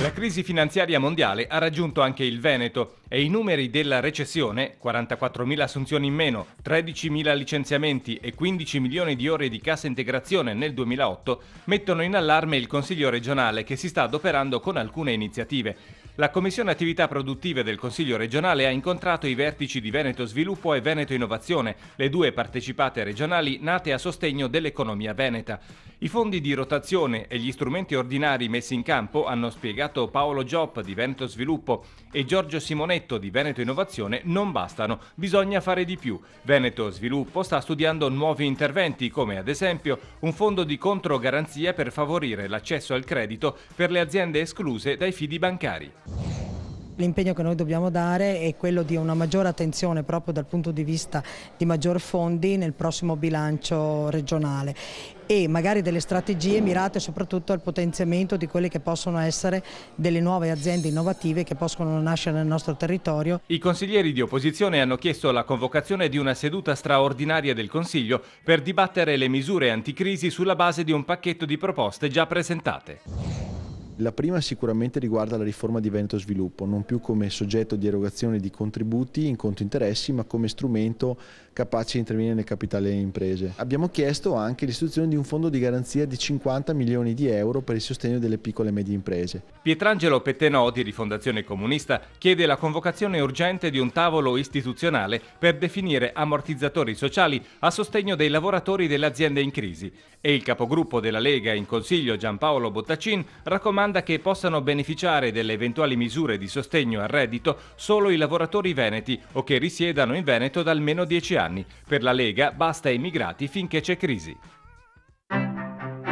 La crisi finanziaria mondiale ha raggiunto anche il Veneto e i numeri della recessione, 44.000 assunzioni in meno, 13.000 licenziamenti e 15 milioni di ore di cassa integrazione nel 2008, mettono in allarme il Consiglio regionale che si sta adoperando con alcune iniziative. La Commissione Attività Produttive del Consiglio regionale ha incontrato i vertici di Veneto Sviluppo e Veneto Innovazione, le due partecipate regionali nate a sostegno dell'economia veneta. I fondi di rotazione e gli strumenti ordinari messi in campo, hanno spiegato Paolo Giop di Veneto Sviluppo e Giorgio Simonetto di Veneto Innovazione, non bastano, bisogna fare di più. Veneto Sviluppo sta studiando nuovi interventi come ad esempio un fondo di controgaranzia per favorire l'accesso al credito per le aziende escluse dai fidi bancari. L'impegno che noi dobbiamo dare è quello di una maggiore attenzione proprio dal punto di vista di maggior fondi nel prossimo bilancio regionale e magari delle strategie mirate soprattutto al potenziamento di quelle che possono essere delle nuove aziende innovative che possono nascere nel nostro territorio. I consiglieri di opposizione hanno chiesto la convocazione di una seduta straordinaria del Consiglio per dibattere le misure anticrisi sulla base di un pacchetto di proposte già presentate. La prima sicuramente riguarda la riforma di Veneto Sviluppo, non più come soggetto di erogazione di contributi in conto interessi, ma come strumento capace di intervenire nel capitale delle imprese. Abbiamo chiesto anche l'istituzione di un fondo di garanzia di 50 milioni di euro per il sostegno delle piccole e medie imprese. Pietrangelo Pettenò di Rifondazione Comunista chiede la convocazione urgente di un tavolo istituzionale per definire ammortizzatori sociali a sostegno dei lavoratori delle aziende in crisi. E il capogruppo della Lega in Consiglio Giampaolo Bottacin raccomanda che possano beneficiare delle eventuali misure di sostegno al reddito solo i lavoratori veneti o che risiedano in Veneto da almeno 10 anni. Per la Lega basta immigrati finché c'è crisi.